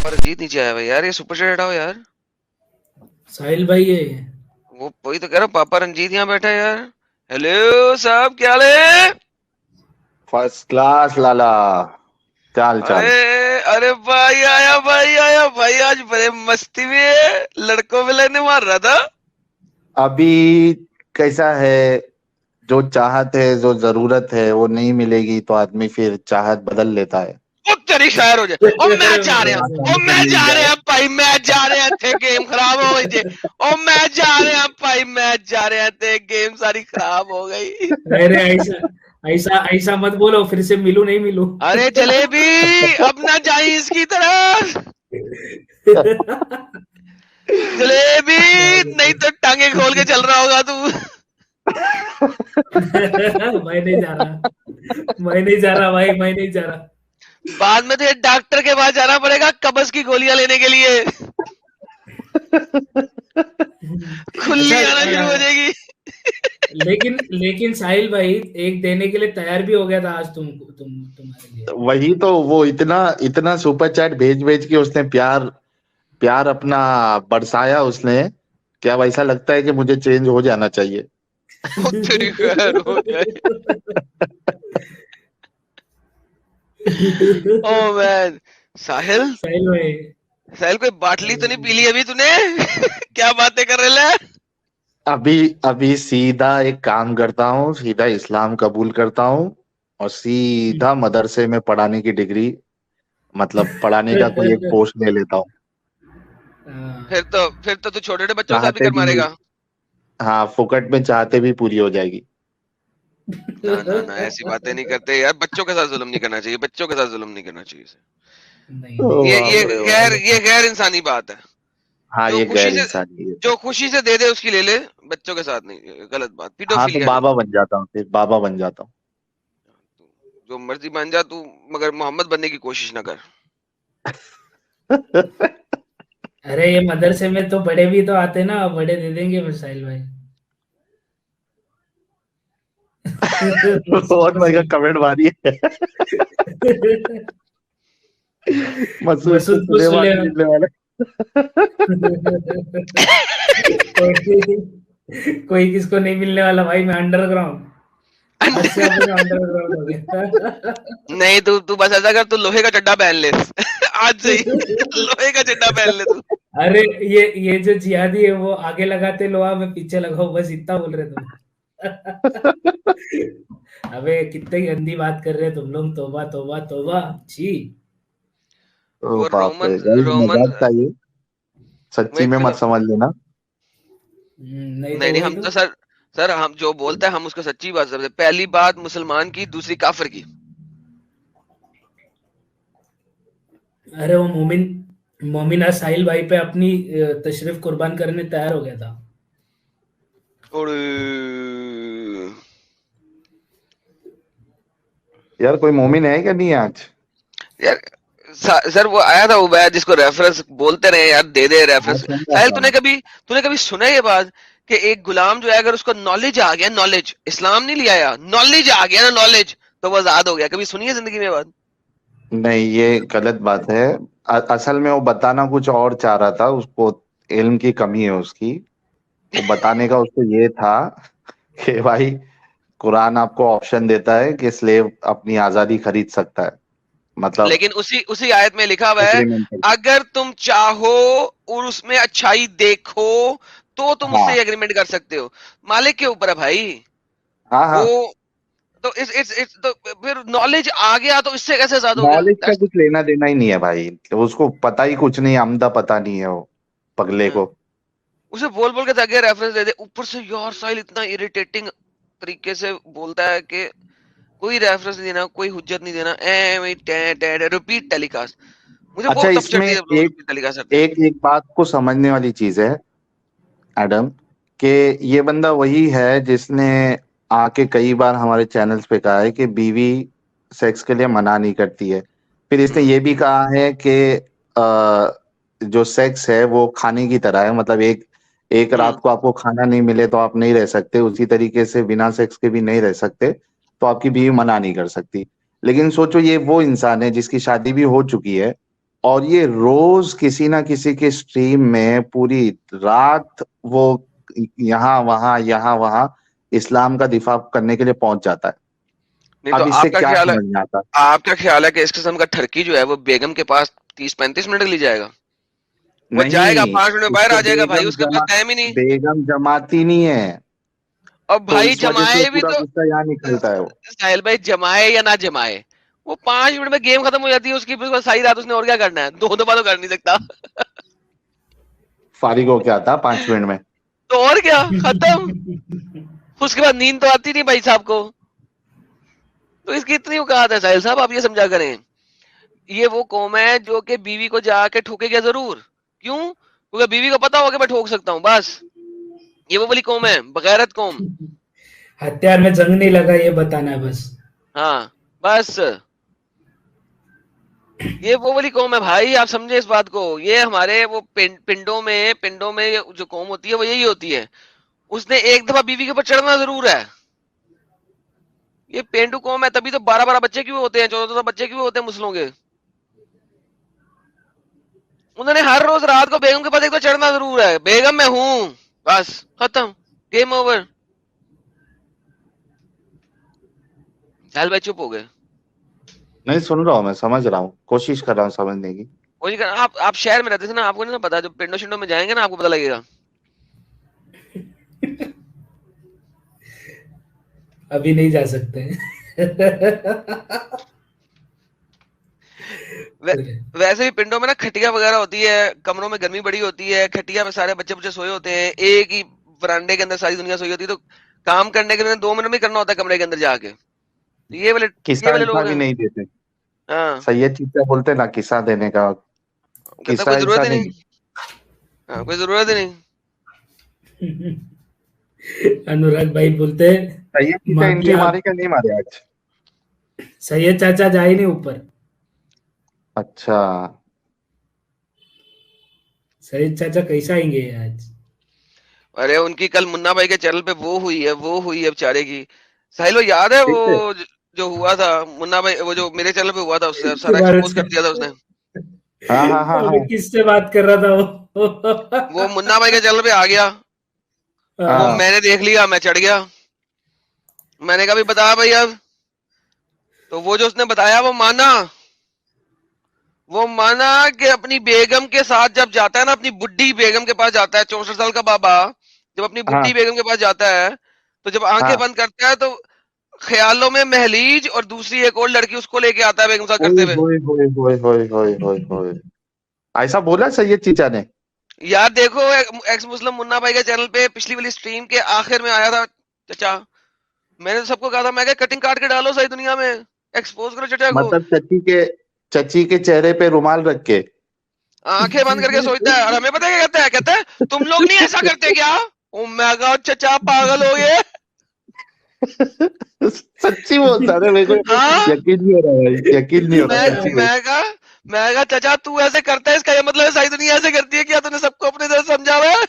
पर जीत नीचे आया भाई यार, ये सुपर चैट हटाओ यार। साहिल भाई है। वो वही तो कह रहा हूँ, पापा रंजीत यहाँ बैठा है यार। हेलो साहब, क्या हाल है? फर्स्ट क्लास लाला। चाल चाल। अरे अरे भाई आया, भाई आया भाई, आज बड़े मस्ती में है, लड़कों में लेने मार रहा था। अभी कैसा है, जो चाहत है, जो जरूरत है वो नहीं मिलेगी तो आदमी फिर चाहत बदल लेता है। वो तेरी खैर हो जाए, और अरे मैच जा रहे तो हैं, आसानी और से मैच मिल जा रहे जाए। हैं भाई, मैच जा रहे हैं थे, गेम खराब हो गई थी। और मैच जा रहे हैं भाई, मैच जा रहे थे, गेम सारी खराब हो गई। अरे ऐसा ऐसा ऐसा मत बोलो, फिर से मिलू नहीं मिलू। अरे जलेबी, अब ना जाई इसकी तरफ। जलेबी, नहीं तो टांगे खोल के चल रहा होगा तू। मैं नहीं जा रहा, मैं नहीं जा रहा भाई, मैं नहीं जा रहा। बाद में तुझे डॉक्टर के पास जाना पड़ेगा कब्ज की गोलियां लेने के लिए। अच्छा खुल्ली आना शुरू हो जाएगी। लेकिन लेकिन साहिल भाई एक देने के लिए तैयार भी हो गया था आज तुम्हारे लिए। वही तो, वो इतना इतना सुपर चैट भेज भेज के उसने प्यार प्यार अपना बरसाया उसने। क्या वैसा लगता है कि मुझे चेंज हो जाना चाहिए? ओ तेरी खैर हो जाए। Oh man. साहिल, साहिल भाई। साहिल कोई बाटली तो नहीं पी ली अभी तूने? क्या बातें कर रहे ले? अभी अभी सीधा एक काम करता हूँ, सीधा इस्लाम कबूल करता हूँ और सीधा मदरसे में पढ़ाने की डिग्री, मतलब पढ़ाने का कोई एक पोस्ट ले लेता हूँ। फिर तो, फिर तो तू छोटे छोटे बच्चों के साथ भी चाहते कर भी, मारेगा। हाँ, फुकट में चाहते भी पूरी हो जाएगी। ना ना ना, ऐसी बातें नहीं करते यार, बच्चों के साथ जुल्म नहीं करना चाहिए, बच्चों के साथ जुल्म नहीं करना चाहिए। नहीं ओ नहीं, ये बाप रे गैर, बाप। ये गैर इंसानी बात है। हाँ, जो ये खुशी गैर से, इंसानी है। जो खुशी से दे दे उसकी ले ले, बच्चों के साथ नहीं, ये गलत बात, हाँ, तो पीडोफिलिया है। बाबा बन जाता हूँ, फिर बाबा बन जाता हूँ। जो मर्जी बन जा तू, मगर मोहम्मद बनने की कोशिश ना कर। अरे ये मदरसे में तो बड़े भी तो आते ना, बड़े दे देंगे फिर साहिल भाई। बहुत महंगा कमेंट मारी है। मसूद को मसूद को सुलेमान सुले। मिलने वाला। कोई कोई किसको नहीं मिलने वाला भाई, मैं अंडरग्राउंड। आज से अपना अंडरग्राउंड हो गया। नहीं, तू तू बस ऐसा कर, तू लोहे का चड्डा पहन ले। आज से ही लोहे का चड्डा पहन ले तू। अरे ये जो जिहादी है वो आगे लगाते लोहा, मैं पीछे लगाऊ, बस इतना बोल रहे तुम। अबे कितनी गंदी बात कर रहे हैं तुम लोग, तौबा तौबा तौबा। छी। ओ वो बाप रे, रोमन, गाइस रोमन, मजाक था ये, वो सच्ची एक में मत फिल्म। समझ लेना। नहीं नहीं तो नहीं, वही हम तो। तो सर, सर हम जो बोलते हैं हम उसको सच्ची बात समझते हैं। पहली बात मुसलमान की, दूसरी काफिर की। अरे वो मोमिन, मोमिना साहिल भाई पे अपनी तशरीफ कुर्बान करने तैयार हो गया था। और यार कोई मोमिन है क्या, नहीं है आज? यार, सर वो आया था उबैद, जिसको रेफरेंस बोलते रहे यार, दे दे हाँ, रेफरेंस। सुन रहा साहिल, था। तूने कभी सुना है ये बात कि एक गुलाम जो है, अगर उसको नॉलेज आ गया, नॉलेज, इस्लाम नहीं लिया या नॉलेज आ गया ना, नॉलेज, तो वो आजाद हो गया? कभी सुनी है जिंदगी में ये बात? नहीं, ये गलत बात है। असल में वो बताना कुछ और चाह रहा था, उसको इल्म की कमी है उसकी। वो बताने का उसको ये था कि भाई, कुरान आपको ऑप्शन देता है कि स्लेव अपनी आजादी खरीद सकता है, मतलब लेकिन उसी उसी आयत में लिखा हुआ है, एग्रीमेंट करके। अगर तुम चाहो और उसमें अच्छाई देखो, तो तुम हाँ उससे एग्रीमेंट कर सकते हो। मालिक के ऊपर है भाई हाँ वो। हाँ। तो इस तो फिर नॉलेज आ गया तो इससे कैसे आजाद हो गया? नॉलेज का कुछ लेना देना ही नहीं है भाई, उसको पता ही कुछ नहीं, अमदा पता नहीं है वो पगले को। उसे बोल बोल के ताकि रेफरेंस दे दे, ऊपर से यार साहिल इतना इरिटेटिंग तरीके से बोलता है कि कोई रेफरेंस नहीं देना, कोई हुज्जत नहीं देना, ए वही रिपीट टेलीकास्ट। मुझे अच्छा, बहुत तप इसमें चढ़ती है जब लोग एक रिपीट टेलीकास्ट करते हैं। एक एक बात को समझने वाली चीज है एडम, कि ये बंदा वही है जिसने आके कई बार हमारे चैनल्स पे कहा है कि बीवी सेक्स के लिए मना नहीं करती है। फिर इसने ये भी कहा है कि जो सेक्स है वो खाने की तरह है, मतलब एक एक हम्म। रात को आपको खाना नहीं मिले तो आप नहीं रह सकते, उसी तरीके से बिना सेक्स के भी नहीं रह सकते, तो आपकी बीवी मना नहीं कर सकती। लेकिन सोचो, ये वो इंसान है जिसकी शादी भी हो चुकी है और ये रोज किसी ना किसी के स्ट्रीम में पूरी रात वो यहाँ वहां इस्लाम का दिफा करने के लिए पहुंच जाता है। नहीं तो अब इससे क्या समझ में आता है? आपका ख्याल है कि इस किस्म का ठरकी जो है वो बेगम के पास 30-35 मिनट के लिए जाएगा? वो जाएगा नहीं, 5 मिनट में बाहर उसको आ जाएगा भाई, उसके पास टाइम ही नहीं। बेगम जमाती नहीं है, और तो भाई इस वजह से वो जमाए भी पूरा तो, गुस्सा यहाँ निकलता है। वो साहिल भाई जमाए या ना जमाए, वो 5 मिनट में गेम खत्म हो जाती है उसकी, फिर उसके बाद सारी रात उसने और क्या करना है, 2 दफा तो कर नहीं सकता। फारिग हो क्या आता 5 मिनट में। तो और क्या, खत्म। उसके बाद नींद तो आती नहीं भाई साहब को। तो इसकी इतनी औकात है साहिल साहब, आप ये समझा करें। ये वो कौम है जो कि बीवी को जाके ठोकेगा जरूर। क्यों? क्योंकि बीवी को पता होगा कि मैं ठोक सकता हूँ, बस। ये वो वाली कौम है, बगैरत कौम। हथियार में जंग नहीं लगा, ये बताना है बस। हाँ, बस। ये वो वाली कौम है भाई, आप समझे इस बात को। ये हमारे वो पिंडों में ये जो कौम होती है वो यही होती है। उसने एक दफा बीवी के ऊपर चढ़ना जरूर है। ये पेंडू कौम है, तभी तो 12-12 बच्चे क्यों होते हैं, 14-14 बच्चे क्यों होते हैं मुस्लिमों के। उन्होंने हर रोज रात को बेगम के पास एक तो चढ़ना जरूर है, बेगम मैं हूं, बस खत्म, गेम ओवर। साहिल भाई चुप हो गए। नहीं, सुन रहा हूँ, मैं समझ रहा हूँ, कोशिश कर रहा हूँ समझने की। कोई नहीं आप शहर में रहते थे ना, आपको नहीं ना पता, जब पिंडो शिंडो में जाएंगे ना आपको पता लगेगा। अभी नहीं जा सकते। वैसे भी पिंडों में ना खटिया वगैरह होती है, कमरों में गर्मी बड़ी होती है, खटिया पे सारे बच्चे बच्चे सोए होते हैं, एक ही वरांडे के अंदर सारी दुनिया सोई होती है, तो काम करने के लिए 2 मिनट में करना होता है कमरे के अंदर जाके। तो ये किस्सा वाले ऐसा लोग भी हैं। नहीं देते। हाँ, सैयद चीचा बोलते ना किस्सा देने का, कहता किस्सा कोई जरूरत ऐसा ही नहीं। नहीं। हाँ, कोई जरूरत ही नहीं। अनुराग भाई बोलते हैं, सैयद चीचा माफी एंट्री आप, मारे क्या नहीं मारे आज? सैयद चाचा जाए नहीं ऊपर। अच्छा। सैयद चाचा कैसा आएंगे आज? अरे उनकी कल मुन्ना भाई के चैनल पे वो हुई है बेचारे की। साहिल वो याद है वो ठीक है। जो हुआ था मुन्ना भाई, वो जो मेरे चैनल पे हुआ था, उससे किसके सारा बारे एक्सपोज कर में? दिया था उसने। हाँ हाँ हाँ अबे हाँ किससे बात कर रहा था वो? वो मुन्ना भाई के चैनल पे आ गया, वो हाँ, हाँ मैंने देख लिया, मैं चढ़ गया। मैंने कहा भी बता भाई अब। तो वो जो उसने बताया वो माना कि अपनी बेगम के साथ जब जाता है ना, अपनी बुड्ढी बेगम के पास जाता है, 64 साल का बाबा जब अपनी बुड्ढी हाँ बेगम के पास जाता है, तो जब आंखें हाँ। बंद करता है तो ख्यालों में महलीज और दूसरी एक और लड़की उसको लेके आता है बेगम के साथ ओए करते हुए। होए होए होए होए होए होए होए। ऐसा बोला सैयद चीचा ने? यार देखो, एक्स मुस्लिम मुन्ना भाई के चैनल पे पिछली वाली स्ट्रीम के आखिर में आया था चचा। मैंने तो सबको कहा था, मैं क्या कटिंग काट के डालो सारी दुनिया में, एक्सपोज करो चचा को। मतलब चची के चेहरे पे रुमाल रख के? आंखें बंद करके सोचता है, और हमें पता है क्या कहता है, कहता है तुम लोग नहीं ऐसा करते क्या। ओ मैं कहा चचा पागल हो गए। सच्ची बोलता है, मेरे को हाँ, यकीन नहीं हो रहा भाई, यकीन नहीं हो रहा, मैं सच्ची बोल। मैं कहा मैं कहा चचा तू ऐसे करता है, इसका ये मतलब है सारी दुनिया ऐसे करती है, क्या तूने सबको अपने तरह समझा हुआ है।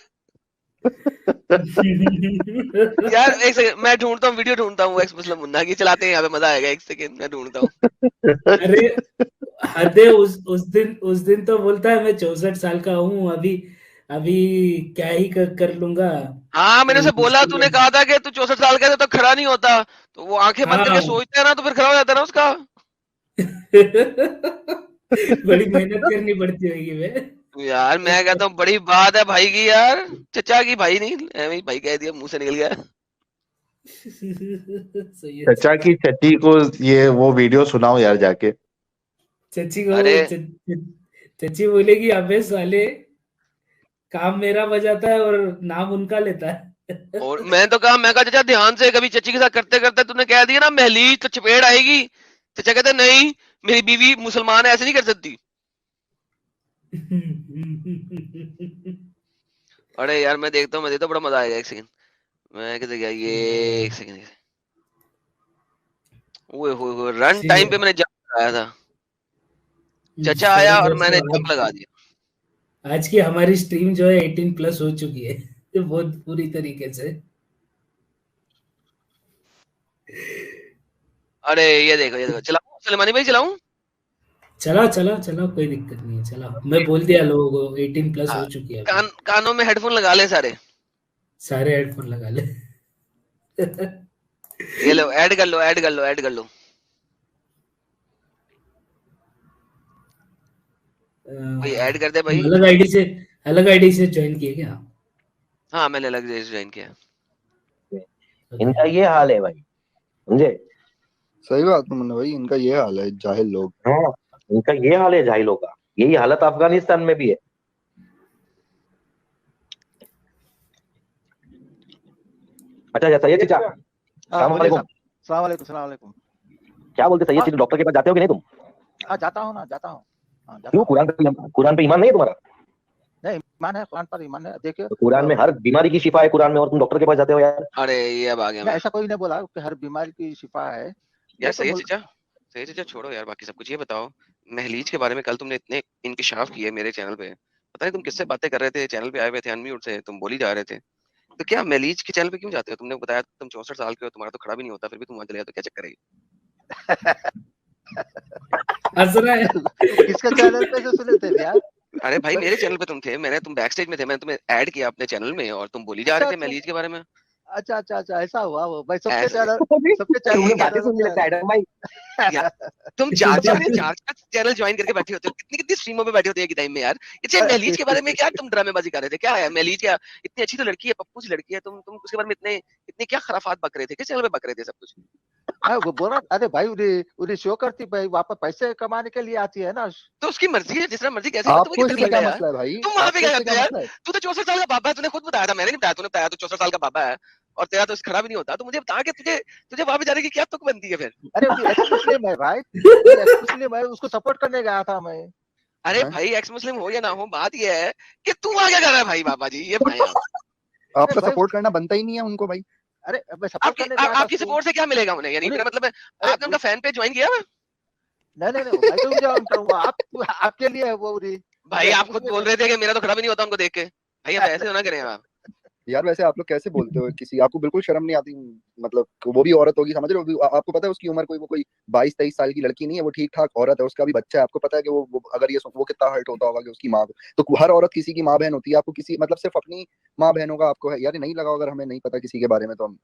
यार एक सेकंड, मैं ढूंढता हूँ, वीडियो ढूंढता हूँ एक्स मुस्लिम मुन्ना की, चलाते हैं यहाँ पे, मजा आएगा। एक सेकंड मैं ढूंढता हूँ। अरे हद है, उस दिन तो बोलता है मैं 64 साल का हूँ अभी, अभी क्या ही कर लूंगा। हाँ, मैंने उसे बोला, इसके तूने लिए, कहा था कि तू 64 साल का है तो खड़ा नहीं होता, तो वो आंखें बंद करके हाँ। सोचता है ना, तो फिर खड़ा हो जाता है ना उसका। बड़ी मेहनत करनी पड़ती होगी वे। यार मैं कहता हूँ बड़ी बात है भाई की, यार चचा की, भाई नहीं ऐਵੇਂ ही भाई कह दिया, मुंह से निकल गया। सही है। चचा की चची को ये वो वीडियो सुनाओ यार जाके। चची को अरे चची बोलेगी अबे साले, काम मेरा बजाता है और नाम उनका लेता है। और मैं तो कहा, मैं कहा चचा ध्यान से, कभी चची के साथ करते करते तूने कह दिया ना महली तो चपेट आएगी। चचा कहते नहीं, मेरी बीवी मुसलमान है, ऐसे नहीं कर सकती। अरे यार मैं देखता हूँ, बड़ा मजा आएगा। एक सेकंड, मैं कहते गया ये, एक सेकंड, ओए होए रन ठीक टाइम है। पे मैंने जंप लगाया था, चचा आया चलो और दोस्तों, मैंने जंप लगा दिया। आज की हमारी स्ट्रीम जो है 18 प्लस हो चुकी है, तो बहुत पूरी तरीके से। अरे ये देखो चलाऊं सलमानी भाई, चलाऊं? चला चला चला, कोई दिक्कत नहीं है, चला। मैं बोल दिया लोगों को 18 प्लस हो चुकी है अभी। कानों में हेडफोन लगा ले सारे। सारे हेडफोन लगा ले। ये लो, ऐड कर लो, ऐड कर लो, ऐड कर लो। भाई ऐड कर दे भाई। अलग आईडी से ज्वाइन किए क्या? हाँ मैंने अलग से ज्वाइन किया। इनका ये हाल है भाई, समझे? सही बात है मुन्ना भाई, इनका ये हाल है, जाहिल लोग। हाँ, इनका ये हाल है जाहिलों का। यही हालत अफगानिस्तान में भी है। अच्छा अच्छा, सैयद चचा, सलाम वालेकुम। सलाम वालेकुम, सलाम वालेकुम। क्या बोलते सैयद चचा, डॉक्टर के पास जाते हो कि नहीं तुम? हाँ जाता हूँ ना, जाता हूँ। हाँ, जाता क्यों? हूँ। कुरान पे ईमान नहीं है तुम्हारा? नहीं, ईमान है, कुरान पर ईमान है। देखिए तो कुरान में हर बीमारी की शिफा है कुरान में, और तुम डॉक्टर के पास जाते हो यार। अरे ये अब आ गया नहीं, मैं। ऐसा कोई नहीं बोला कि हर बीमारी की शिफा है। यार सही चचा, सही चचा छोड़ो यार बाकी सब कुछ। ये बताओ महलीज के बारे में कल तुमने इतने इंकिशाफ किए मेरे चैनल पे, पता नहीं तुम किससे बातें कर रहे थे, चैनल पे आए हुए थे अनम्यूट से, तुम बोली जा रहे थे। तो क्या महलीज के चैनल पे क्यों जाते हो? तुमने बताया तुम 64 साल के हो, तुम्हारा तो खड़ा भी नहीं होता, फिर भी तुम वहां चले जाते हो, क्या चक्कर है ये? हंस रहा है। किसके चैनल पे से सुने थे यार? अरे भाई मेरे चैनल पे तुम थे, तुम बैक स्टेज में थे, मैंने तुम्हें ऐड किया अपने चैनल में और तुम बोली जा रहे थे महलीज के बारे में। अच्छा अच्छा अच्छा, ऐसा हुआ वो भाई। सबके ऐसा- चैनल, सबके तुमने बातें चैनल सुन लेता है एडम भाई। तुम चार चैनल ज्वाइन करके बैठे होते हो, कितनी कितनी स्ट्रीमों पे बैठे होते हैं एक टाइम में यार। ये महलीज के बारे में क्या तुम ड्रामेबाजी कर रहे थे? क्या है महलीज? क्या इतनी अच्छी तो लड़की है, पप्पू सी लड़की है, तुम उसके बारे में इतने इतने क्या खराफात बक रहे थे? किस चैनल पे बक रहे थे सब कुछ? हाँ, वो बोल रहा, अरे भाई उन्हें शो करती भाई, वापस पैसे कमाने के लिए आती है ना। तो उसकी मर्जी है, जिस तरह मर्जी कैसे हो, आपको तुम्हें इसमें कितना क्या यार? मसला है भाई? तुम वहां पे आपको क्या इसमें करते हो क्या यार? मसला है? तू तो 64 साल का बाबा है, तूने खुद बताया था, मैंने नहीं बताया, तूने बताया तू 64 साल का बाबा है और तेरा तो खड़ा भी नहीं होता। तो मुझे बता के तुझे तुझे वहां पे जाने की क्या तुक बनती है फिर? अरे वो एक्स मुस्लिम है भाई, एक्स मुस्लिम है, उसको सपोर्ट करने गया था मैं। अरे हैं? भाई एक्स मुस्लिम हो या ना हो, बात ये है कि तू वहां क्या कर रहा है भाई? बाबा जी ये बताएं आप। आपका भाई- सपोर्ट करना बनता ही नहीं है उनको भाई। अरे मैं सपोर्ट करने गया था आपकी उसको। सपोर्ट से क्या मिलेगा उन्हें? यानी उन्हें- मेरा मतलब है अरे आपने उनका फैन पेज ज्वाइन किया हुआ? नहीं नहीं नहीं, मैं क्यों ज्वाइन करूंगा? आप आपके लिए है वो उरी। भाई आप खुद बोल रहे थे कि मेरा तो खड़ा भी नहीं होता उनको देख के। भाई अब ऐसे होना करें आप। यार वैसे आप लोग कैसे बोलते हो किसी, आपको बिल्कुल शर्म नहीं आती? मतलब वो भी औरत होगी, समझ रहे हो? आपको पता है उसकी उम्र कोई 22-23 साल की लड़की नहीं है, वो ठीक ठाक औरत है, उसका भी बच्चा है। आपको पता है कि वो अगर ये वो कितना हर्ट होता होगा कि उसकी माँ को। तो हर औरत किसी की माँ बहन होती है, आपको किसी मतलब सिर्फ अपनी माँ बहनों का आपको है यार नहीं लगा? अगर हमें नहीं पता किसी के बारे में तो हम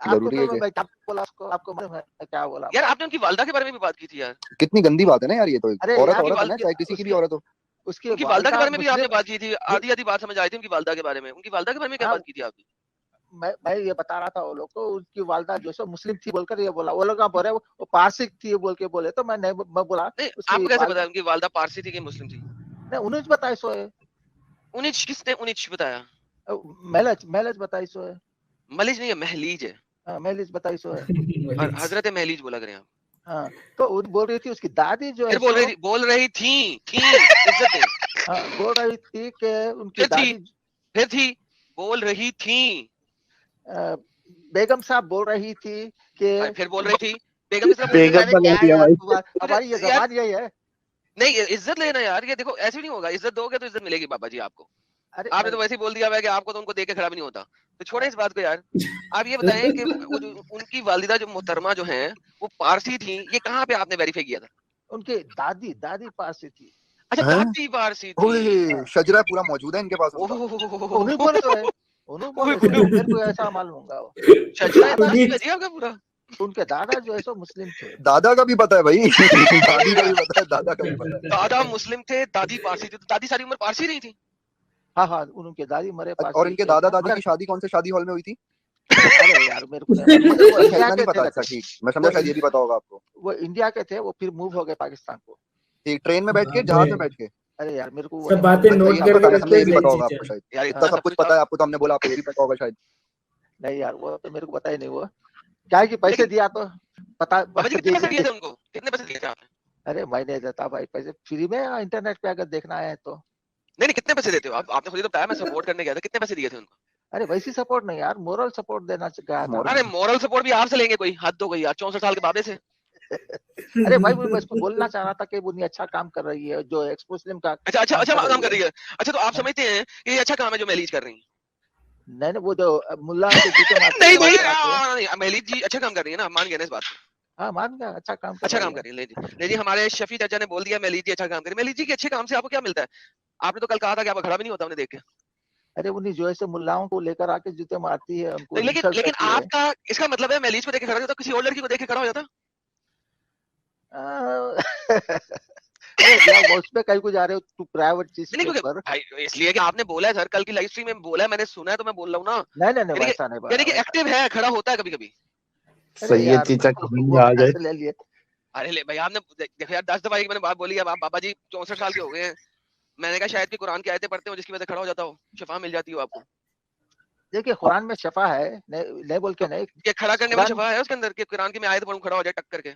आपको जरूरी है तो कि मैं क्या बोला उसको? आपको मालूम है मैं क्या बोला? यार आपने उनकी वालदा के बारे में भी बात की थी यार। कितनी गंदी बात है ना यार ये तो। अरे औरत यार, औरत है ना, चाहे किसी की भी उसकी- औरत हो। उसकी उनकी वालदा के बारे में भी आपने मुस्लिम- बात की थी, आधी आधी बात समझ आई थी उनकी वालदा के बारे में। उनकी वालदा के बारे में क्या हाँ। बात की थी आपने? मैं ये बता रहा था वो लोग को, उनकी वालदा जो सो मुस्लिम थी बोलकर ये बोला। वो लोग क्या बोल रहे वो पारसी थी बोल के बोले, तो मैं नहीं, मैं बोला नहीं उसकी आपको कैसे वालदा- पता उनकी वालदा पारसी थी कि मुस्लिम थी? नहीं, उन्हें बताई सो है। उन्हें किसने उन्हें बताया? महलज बताई सो है। मलिज नहीं है, महलीज है। हाँ, महलिज बताई सो है। और हजरत महलीज बोला करें आप। हाँ, तो वो बोल रही थी उसकी दादी जो है फिर बोल रही थी इज्जत दे। हाँ, बोल रही थी कि उनकी फिर थी। दादी फिर थी बोल रही थी। बेगम साहब बोल रही थी कि फिर बोल रही थी बेगम के साथ बेगम मैंने बना क्या दिया यार, भाई। हमारी ये यार- जबान यही है। नहीं इज्जत लेना यार, ये देखो ऐसे भी नहीं होगा। इज्जत दोगे तो इज्जत मिलेगी बाबा जी आपको। अरे आपने तो वैसे ही बोल दिया हुआ है कि आपको तो उनको देख के खड़ा भी नहीं होता। तो छोड़े इस बात को यार। आप ये बताएं कि वो जो उनकी वालिदा जो मोहतरमा जो हैं वो पारसी थी, ये कहाँ पे आपने वेरीफाई किया था? उनकी दादी दादी पारसी थी। अच्छा हैं? दादी पारसी थी। ओए शजरा पूरा मौजूद है इनके पास उनका। उन्हें बोले तो है, उन्हें बोले तो है, मेरे को ऐसा मालूम होगा वो। शजरा पारसी है जी आपका पूरा। उनके दादा जो है सो मुस्लिम थे। दादा का भी पता है भाई। दादी का भी पता है, दादा का भी पता है। दादा मुस्लिम थे, दादी पारसी थी। तो दादी सारी उम्र पारसी नहीं थी? हाँ हाँ, उनके दादी मरे पास। और इनके दादा दादी की शादी कौन से शादी हॉल में हुई थी? अरे यार मेरे को नहीं मालूम। वो अच्छा इंडिया इतना नहीं के पता। थे, अच्छा ठीक, मैं समझा शायद ये भी पता होगा आपको। वो इंडिया के थे, वो फिर मूव हो गए पाकिस्तान को। ठीक, ट्रेन में बैठ के, जहाज में बैठ के। अरे यार मेरे को वो सब नहीं बातें मालूम। नोट अच्छा, ये करके पता है, समझा ये भी रखो पता होगा चीज़ आपको शायद। यार इतना सब कुछ पता है आपको, तो हमने बोला आपको ये भी पता होगा शायद। नहीं यार, वो तो मेरे को पता ही नहीं। वो क्या है कि पैसे लेकिन- दिया तो पता बाबा जी कितने पैसे दिए थे उनको? कितने पैसे दिए थे आपने? अरे मैं नहीं देता भाई पैसे फ्री में, या इंटरनेट पे अगर देखना है तो। नहीं कितने पैसे देते हो आप? आपने खुद ही तो बताया मैं सपोर्ट करने गया था। कितने पैसे दिए थे उनको? अरे वैसी सपोर्ट नहीं यार, मोरल सपोर्ट देना गया था। Moral- अरे मोरल सपोर्ट भी आपसे लेंगे? कोई हद हो गई यार, 64 साल के बाबे से। अरे भाई मैं इसको बोलना चाह रहा था कि वो नहीं अच्छा काम कर रही है, जो एक्स मुस्लिम का। अच्छा काम कर रही रही है। अच्छा तो आप समझते हैं कि ये अच्छा काम है जो महलीज कर रही है? नहीं नहीं, वो जो मुल्ला के पीछे मारते नहीं हैं, नहीं वो बात है। नहीं, महलीज जी अच्छा काम कर रही है ना, मान गए ना इस बात को। हाँ मान गया, अच्छा काम कर अच्छा रहा काम है। कर रही है। ले जी हमारे शफी चाचा ने बोल दिया मैं लीजिए अच्छा काम करिए। मैं लीजिए के अच्छे काम से आपको क्या मिलता है? आपने तो कल कहा था कि आप खड़ा भी नहीं होता उन्हें देख के। अरे उन्हीं जो है मुल्लाओं को लेकर आके जूते मारती है, उनको लेकिन इंसल्ट लेकिन करती है। आपका इसका मतलब है मैलीज को देख के खड़ा नहीं होता, किसी और लड़की को देख के खड़ा हो जाता? अरे यार वो उसमें कहीं को जा रहे हो तू प्राइवेट चीज नहीं के क्योंकि ऊपर। भाई इसलिए कि आपने बोला है सर, कल की लाइव स्ट्रीम में बोला है, मैंने सुना है तो मैं बोल रहा हूँ ना। नहीं नहीं नहीं, यानी कि वैसा नहीं यानी कि वैसा। एक्टिव है, खड़ा होता है कभी कभी। अरे सैयद यार चीचा वो कहीं वो आ गए। कैसे ले लिए। अरे ले भाई आपने देखो यार 10 दफा एक मैंने बात बोली है, अब आप बाबा जी 64 साल के हो गए हैं। मैंने कहा शायद कि कुरान की आयतें पढ़ते हो जिसकी वजह से खड़ा हो जाता हो, शिफा मिल जाती हो आपको। देखिए कुरान में शफा है, नहीं नहीं बोल के नहीं। ये खड़ा करने में कुरान शिफा है उसके अंदर कि कुरान की मैं आयत पढ़ूं खड़ा हो जाए टक करके।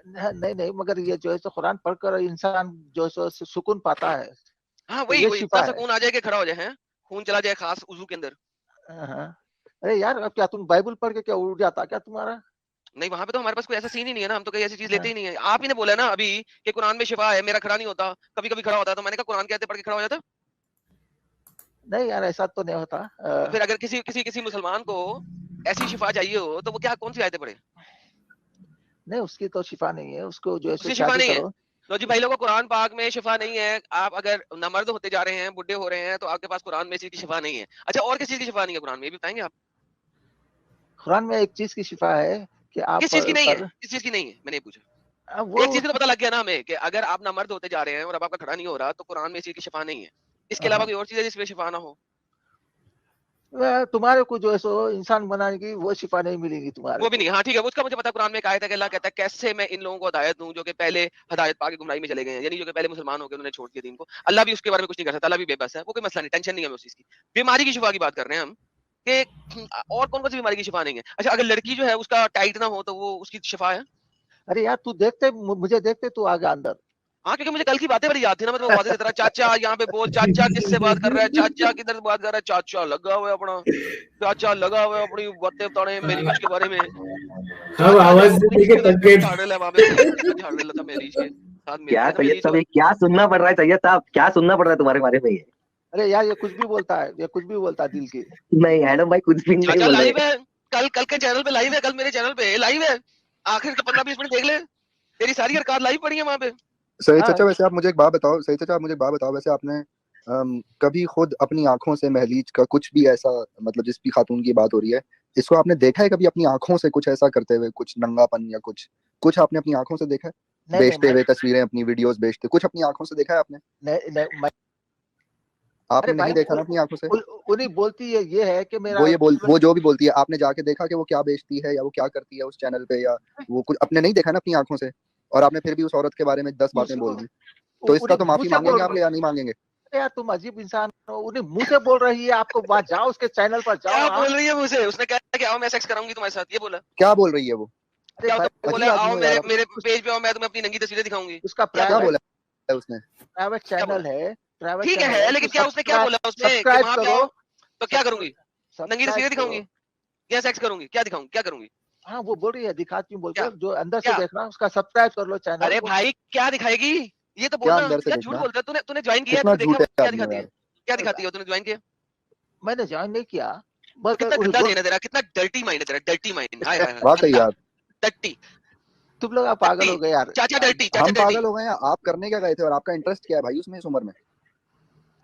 नहीं नहीं, मगर ये जो है कुरान पढ़कर इंसान जो है सुकून पाता है, हाँ तो वही ये वही इतना शिफा है। सुकून आ जाए कि खड़ा हो जाए, हैं खून चला जाए खास उजू के अंदर। हाँ। अरे यार अब क्या तुम बाइबल पढ़ के क्या उड़ जाता क्या तुम्हारा। नहीं वहां पे तो हमारे पास कोई ऐसा सीन ही नहीं है ना, हम तो कोई ऐसी चीज लेते हाँ। ही नहीं है। आप ही ने बोला ना अभी कि कुरान में शिफा है, मेरा खड़ा नहीं होता, कभी कभी खड़ा होता है, तो मैंने कहा कुरान की आयतें पढ़ के खड़ा हो जाता। नहीं यार ऐसा तो नहीं होता। तो फिर अगर किसी किसी किसी मुसलमान को ऐसी शिफा चाहिए हो तो वो क्या कौन सी आयतें पढ़े? नहीं उसकी तो शिफा नहीं है, उसको जो है उसकी शिफा शादी नहीं है। करो। तो जी भाई लोगों, कुरान पाक में शिफा नहीं है। आप अगर नमर्द होते जा रहे हैं, बुढ़े हो रहे हैं, तो आपके पास कुरान में इस चीज की शिफा नहीं है। अच्छा और किस चीज की शिफा नहीं है कुरान में, ये भी बताएंगे आप? कुरान में एक चीज की शिफा है कि आप किस चीज की नहीं है, पर किस चीज की नहीं है मैंने ये पूछा। वो एक चीज का तो पता लग गया ना हमें कि अगर आप नमर्द होते जा रहे हैं और अब आपका खड़ा नहीं हो रहा, तो कुरान में इस चीज की शिफा नहीं है। इसके अलावा हाँ, कोई और चीज है जिसमें शिफा ना हो? तुम्हारे को जो है इंसान बनाने की वो शिफा नहीं मिलेगी तुम्हारे वो भी को। नहीं। हाँ ठीक है, उसका मुझे पता। कुरान में एक आयत है कि अल्लाह कहता है कैसे मैं इन लोगों को हदायत दूं जो कि पहले हदायत पाके गुमराही में चले गए हैं, यानी जो कि पहले मुसलमान हो गए उन्होंने छोड़ दिया दीन को। अल्लाह भी उसके बारे में कुछ नहीं कर सकता, अल्लाह भी बेबस है, वो कोई मसला नहीं, टेंशन नहीं है हमें उस चीज की। बीमारी की शिफा की बात कर रहे हैं हम कि और कौन कौन सी बीमारी की शिफा नहीं है। अच्छा अगर लड़की जो है उसका टाइट ना हो तो वो उसकी शिफा है? अरे यार तू देखते मुझे देखते तू आ गया अंदर। हाँ क्योंकि मुझे कल की बातें बड़ी याद थी ना, मैं तो वादे देता रहा, चाचा यहाँ पे बोल, चाचा किससे बात कर रहा है, चाचा किधर बात कर रहा है, चाचा लगा हुआ है अपना, चाचा लगा हुआ है अपनी बातें बता रहे हैं मेरीज के बारे में। हम चाचा जो आवाज है वो से अपनी लेके किसी थक गए झाड़ रहा है वहां पे, झाड़ रहा था मेरीज के साथ मिलके क्या ना सैयद मेरीज साहब, को। ये क्या सुनना पड़ रहा है सैयद साहब, क्या सुनना पड़ रहा है तुम्हारे बारे में ये? अरे यार ये कुछ भी बोलता है, ये कुछ भी बोलता है दिल की। नहीं एडम भाई कुछ भी नहीं चाचा बोल रहे। लाइव है, कल कल के चैनल पे लाइव है, कल मेरे चैनल पे लाइव है, आखिर का 15-20 मिनट देख ले, तेरी सारी हरकत लाइव पड़ी है वहां पे। सही हाँ। चाचा, वैसे आप मुझे एक बात बताओ, सही चाचा आप मुझे एक बात बताओ, वैसे आपने कभी खुद अपनी आंखों से महलीज का कुछ भी ऐसा, मतलब जिस भी खातून की बात हो रही है, इसको आपने देखा है कभी अपनी आंखों से कुछ ऐसा करते हुए, कुछ नंगापन या कुछ कुछ आपने अपनी आंखों से देखा है? नहीं नहीं बेचते हुए तस्वीरें, अपनी वीडियोस बेचते, कुछ अपनी आंखों से देखा है आपने? नहीं नहीं मैं, अरे आपने भाई नहीं देखा ना अपनी आंखों से? उन्हीं बोलती है ये है कि मेरा वो जो भी बोलती है, आपने जाके देखा कि वो क्या बेचती है या वो क्या करती है उस चैनल पे, या वो कुछ आपने नहीं देखा ना अपनी आंखों से, और आपने फिर भी उस औरत के बारे में 10 बातें बोल दी, तो इसका उन्हीं तो मुंह माफी से मांगेंगे बोल आप या नहीं मांगेंगे? यार तुम अजीब इंसान हो, उन्हीं मुंह से बोल रही है आपको, वहां जाओ उसके चैनल पर जाओ। क्या हाँ? बोल रही है मुझे? उसने कहा कि आओ मैं सेक्स कराऊंगी तुम्हारे साथ, ये बोला? क्या बोल रही है वो? अरे क्या भाई उसने बोला अजीब है, आदमी आओ हो मेरे यार आप। मेरे पेज पे आओ, मैं तुम्हें अपनी नंगी तस्वीरें दिखाऊंगी? उसका क्या क्या बोला? बोला है उसने? प्राइवेट क्या बोला? चैनल है, प्राइवेट ठीक चैनल है है, लेकिन तो क्या उसने क्या बोला उसमें कि सब्सक्राइब वहां पे करो, आओ तो क्या करूंगी? नंगी सब्सक्राइब तस्वीरें करो। दिखाऊंगी या सेक्स करूंगी? क्या दिखाऊंगी, क्या करूंगी? हाँ वो बोल रही है दिखाती हूँ बोल क्या के, जो अंदर से क्या? देखना उसका सब्सक्राइब कर लो चैनल अरे को। भाई क्या दिखाएगी? ये तो क्या बोलना, अंदर से क्या झूठ देखना? बोलता है? तूने तूने ज्वाइन किया है, कितना तूने देखा झूठे क्या आदमी हो दिखाती है? यार। क्या दिखाती है? तूने ज्वाइन किया? मैंने ज्वाइन नहीं किया, तो बस कितना गंदा ज़हन है तेरा, कितना डर्टी माइंड है तेरा, डर्टी माइंड, हाय हाय हाय, वाकई गंदा, यार, डर्टी, तुम लोग आप पागल डर्टी, हो गए यार। चाचा डर्टी, चाचा हम डर्टी। पागल हो गए हैं? आप करने क्या गए थे और आपका इंटरेस्ट क्या है भाई उसमें, इस उम्र में?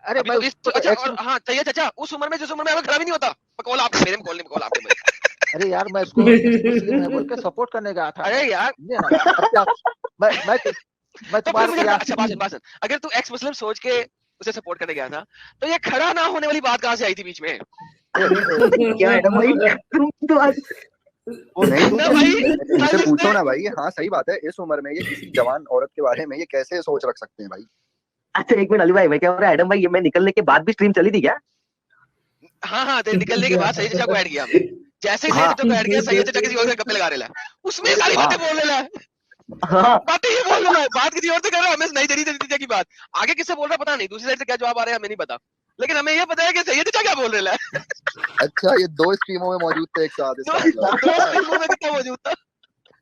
अरे अभी भाई तो इस उसको तो अच्छा एक्स, और हाँ चाहिए चाचा, उस उम्र में जिस उम्र में हमें खड़ा भी नहीं होता। कॉल आपको मेरे में, कॉल नहीं कॉल आपको मेरे। अरे यार मैं उसको एक्स मुस्लिम है बोल के सपोर्ट करने गया था। अरे यार समझे ना। अब क्या मैं तो फिर तुम्हारे को मुझे यार अच्छा बासन बासन, अगर तू एक्स मुस्लिम सोच के उसे सपोर्ट करने गया था, तो ये खड़ा ना होने वाली बात कहाँ से आई थी बीच में? क्या एडम भाई तुम तो आज नहीं ना भाई, इनसे कल पूछो इसने ना भाई, हाँ सही बात है, इस उम्र में ये किसी जवान औरत के बारे में ये कैसे सोच रख सकते हैं भाई? अच्छा एक मिनट अली भाई, मैं क्या हो रहा है एडम भाई, ये मैं निकलने के बाद भी स्ट्रीम चली थी क्या? हाँ हाँ, तेरे निकलने के बाद सही चाचा को ऐड किया हमने। जैसे ही सही हाँ चाचा को ऐड किया, सही चाचा किसी और से गप्पे लगा रहे हैं, उसमें ये सारी हाँ बातें बोल रहे हैं, हाँ बातें ये बोल रहा है, बात किसी और से कर रहा है, हमें नहीं जरी चाचा की बात। आगे किससे बोल रहा है पता नहीं, दूसरी साइड से क्या जवाब आ रहा है हमें नहीं पता, लेकिन हमें ये पता है कि सही चाचा क्या बोल रहे हैं। अच्छा, ये 2 स्ट्रीमों में मौजूद थे एक साथ, इसका मतलब। दो स्ट्रीमों में कितना मौजूद था।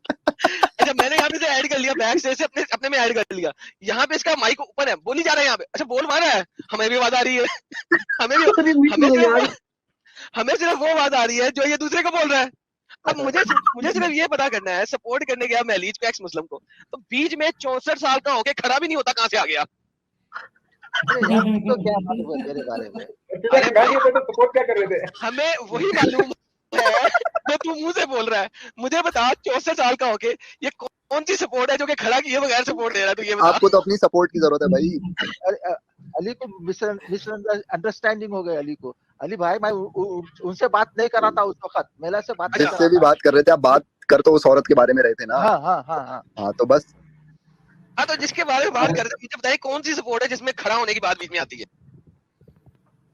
अच्छा मैंने यहाँ पे से ऐड कर लिया, बैक से अपने अपने में ऐड कर लिया, यहाँ पे इसका माइक ओपन है, बोली जा रहा है यहाँ पे, अच्छा बोल मार रहा है, हमें भी आवाज आ रही है, हमें भी, अरे हमें यार सिर्फ हमें सिर्फ वो आवाज आ रही है जो ये दूसरे को बोल रहा है। अब मुझे सिर्फ ये पता करना है, सपोर्ट करने गया महलीज को, एक्स मुस्लिम को, तो बीच में 64 साल का होके खड़ा भी नहीं होता, कहाँ से आ गया? अरे यार तो क्या मालूम है मेरे बारे में? अरे भाई, तो सपोर्ट क्या कर रहे थे? हमें वही मालूम है जो तू मुंह से बोल रहा है। मुझे बता 64 साल का होके ये कौन सी सपोर्ट है जो कि खड़ा किए बगैर सपोर्ट दे रहा है? तू ये बता। आपको तो अपनी सपोर्ट की जरूरत है भाई। अरे, अली को मिसअंडरस्टैंडिंग हो गई अली को। अली भाई मैं उनसे बात नहीं कर रहा था उस वक्त, मेला से बात नहीं कर जिससे रहा भी था। बात कर रहे थे आप, बात कर तो उस औरत के बारे में रहे थे ना। हाँ हाँ हाँ हाँ हाँ तो बस हाँ, तो जिसके बारे में बात कर रहे थे, मुझे बताइए कौन सी सपोर्ट है जिसमें खड़ा होने की बात बीच में आती है?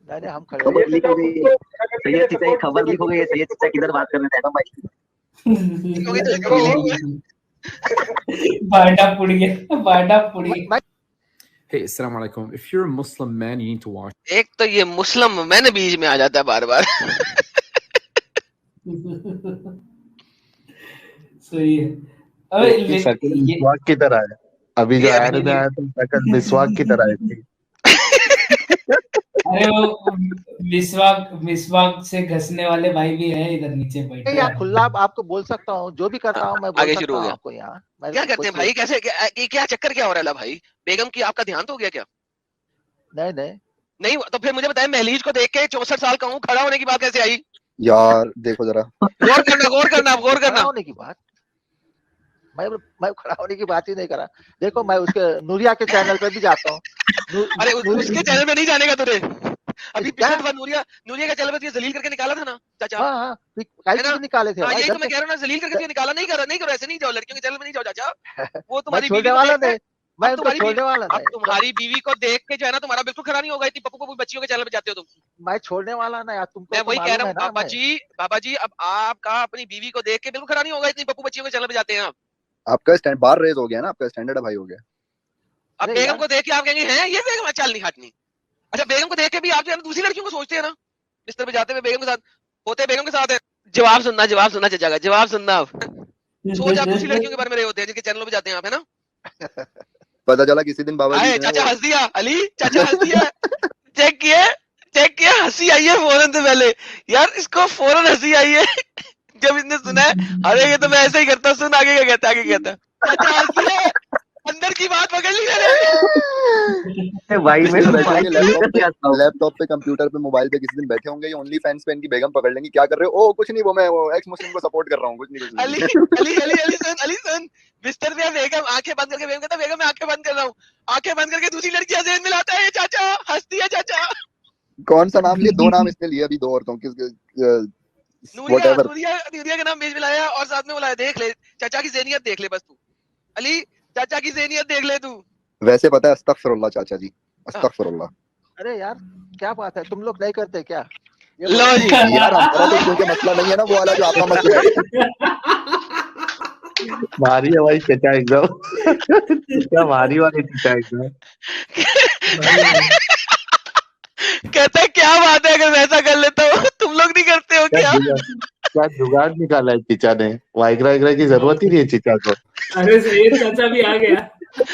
नहीं हम खड़े खबर लीक हो गई, सैयद चाचा की खबर लीक हो गई है, सैयद चाचा किधर बात करने थे भाई। क्योंकि तो लिखा हुआ है। बारडा पुड़ गया। Hey, assalamu alaikum. If you're a Muslim man, you need to watch. एक तो ये मुस्लिम मैंने बीच में आ जाता है बार बार। सही है। अबे शकल ये मिसवाक की तरह है। अभी जो ये ऐड में आया था शकल मिसवाक की तरह है। अरे वो मिसवाक से घसने वाले भाई भी है इधर नीचे बैठे यार खुला आपको बोल सकता हूँ, जो भी करता हूँ मैं बोल आगे सकता शुरू हो हूँ गया। आपको यहाँ। क्या कहते हैं भाई, कैसे क्या चक्कर क्या हो रहा है भाई? बेगम की आपका ध्यान तो हो गया क्या? नहीं नहीं नहीं तो फिर मुझे बताएं, महलीज को देख के 64 साल का हूँ, खड़ा होने की बात कैसे आई? यार देखो जरा, गौर करना खड़ा होने की बात, मैं खड़ा होने की बात ही नहीं करा। देखो मैं उसके नूरिया के चैनल पे भी जाता हूँ। अरे उसके चैनल में नहीं जाने का तुझे? अभी क्या? पिछले दफा नूरिया का चैनल पे जलील करके निकाला था ना चाचा। हाँ हाँ काहे निकाले थे हाँ, भाई? यही तो मैं कह रहा हूँ ना, जलील करके निकाला। नहीं करो ऐसे नहीं जाओ, लड़कियों के चैनल में नहीं जाओ चाचा। वो मैं तुम्हारी छोड़ने बीवी को वाला देख के- नहीं, मैं अब उनको छोड़ने वाला अब नहीं, तुम्हारी बीवी को देख के जो है ना, तुम्हारा बिल्कुल खड़ा नहीं होगा। इतनी पप्पू बच्चियों के चैनल पे जाते हो तुम। मैं छोड़ने वाला नहीं यार, तुमको मैं तो वही कह मालूम रहा है हूँ ना। बाबा जी अब आपका अपनी बीवी को देख के बिल्कुल खड़ा नहीं होगा। इतनी पप्पू बच्चियों के चैनल पे जाते हैं आप। आपका स्टैंड बार रेज हो गया ना, आपका स्टैंडर्ड हाई हो गया। अब अरे बेगम यार। को देख के आप कहेंगे हैं ये बेगम चाल नहीं हटनी। अच्छा, बेगम को देख के भी आप जो है ना दूसरी लड़कियों को सोचते हैं ना, बिस्तर पे जाते हुए बेगम के साथ होते, बेगम के साथ है। जवाब सुनना चाचा का, जवाब सुनना। आप सोच आप दूसरी लड़कियों के बारे में रहे होते हैं जिनके चैनलों पे जाते हैं आप, है ना? पता चला किसी दिन बाबा जी आए ने चाचा वो- हंस दिया, अली चाचा हंस दिया। चेक किया हंसी आई है फौरन से पहले। यार इसको फौरन हंसी आई है जब इसने सुना है। अरे ये तो मैं ऐसे ही करता। सुन आगे क्या कहता है। चाचा हंस दिया, अंदर की बात पकड़ ली मैंने। भाई मैं किसी दिन बैठे भाई होंगे क्या लैपटॉप पे कंप्यूटर पे मोबाइल पे, किसी दिन बैठे होंगे, ये ओनली फैंस पे इनकी बेगम पकड़ लेंगी। क्या कर रहे हो? ओ कुछ नहीं, वो एक्स मुस्लिम को सपोर्ट कर रहा हूँ, कुछ नहीं। अली सुन, बिस्तर पे बेगम आंखें बंद करके, बेगम कहता बेगम मैं आंखें बंद कर रहा हूँ। आंखें बंद करके दूसरी लड़कियां ज़हन में लाता है। चाचा हंस दिया चाचा। कौन सा नाम लिए? 2 नाम इसने लिए अभी, 2 औरतों के whatever। नूरिया का नाम बीच में लाया और साथ में बोला देख ले चाचा की ज़हनियत देख ले बस तू। अली चाचा की ज़हनियत देख ले तू। वैसे पता है, अस्तगफिरुल्लाह चाचा जी, अस्तगफिरुल्लाह। अरे यार क्या बात है, तुम लोग नहीं करते क्या? लो जी। यार हमारा तो क्योंकि मसला नहीं है ना वो वाला जो आपका मसला है। भारी है भाई चचा एकदम। क्या भारी वाली चचा एकदम। कहता है क्या बात है अगर वैसा कर लेता हूँ, तुम लोग नहीं करते हो क्या? क्या जुगाड़ निकाला है चिचा ने। वाइग्रा की जरूरत ही नहीं है चिचा को। अरे सैयद चाचा भी आ गया।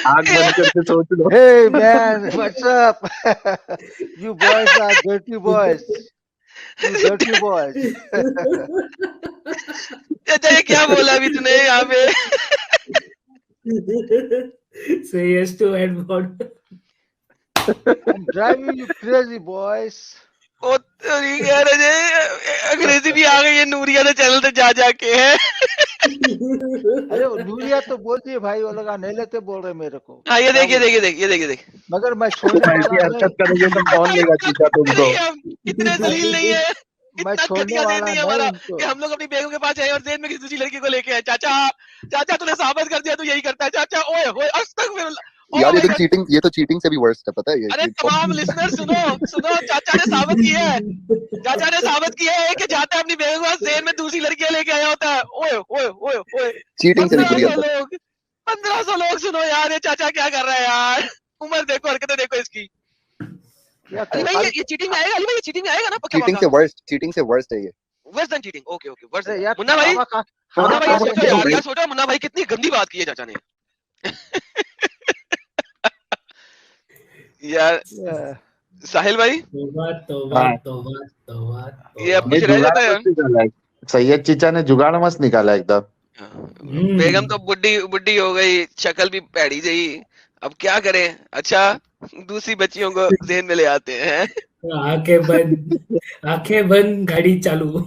आग बंद करके सोच लो। Hey man, what's up? You boys are dirty boys. You dirty boys. चाचा ये क्या बोला अभी तूने यहाँ पे? Say yes to Edward. I'm driving you crazy boys. ओ तेरी कह रहे अंग्रेजी भी आ गई है नूरिया ने चैनल पे जा के है। अरे वो नूरिया तो बोलती है भाई, वो लोग नहीं लेते बोल रहे मेरे को। हाँ ये देखिए। मगर मैं छोड़ने ऐसी वाला हरकत नहीं, करोगे तो कौन लेगा चिचा तुमको। नहीं, हम इतने जलील नहीं है, मैं इतना छोड़ने घटिया ज़हन वाला नहीं है हमारा नहीं उनको। कि हम लोग अपनी बेगम के पास जाए और ज़हन में किसी दूसरी लड़की को लेके आए। चाचा तूने साबित कर दिया तू यही करता है। चाचा ओए अस्तगफिरुल्लाह। यार ये तो चीटिंग से भी वर्स्ट है, पता है ये। अरे तमाम लिसनर सुनो, चाचा ने साबित किया है कि जाता है अपनी बेगम के पास ज़हन में दूसरी लड़कियां लेके आया होता है। ओए चीटिंग से भी बुरी 1500 आदत। लोग 1500 लोग सुनो यार, ये चाचा क्या कर रहा है यार। उम्र देखो, हरकतें देखो इसकी। या अली भाई ये चीटिंग में आएगा? अली भाई ये चीटिंग में आएगा ना पक्का? चीटिंग से वर्स्ट है ये। Worse than cheating. Okay worse. अरे यार मुन्ना भाई खाना सोचो मुन्ना भाई कितनी गंदी बात की है चाचा ने। यार साहिल भाई तौबा। ये अब कुछ रह जाता है यार। सैयद चीचा ने जुगाड़ मस्त निकाला एकदम। बेगम तो बुढ़ी बुढ़ी हो गई, शक्ल भी पैड़ी गई, अब क्या करें। अच्छा, दूसरी बच्चियों को जेन में ले आते हैं। आंखें बंद गाड़ी चालू।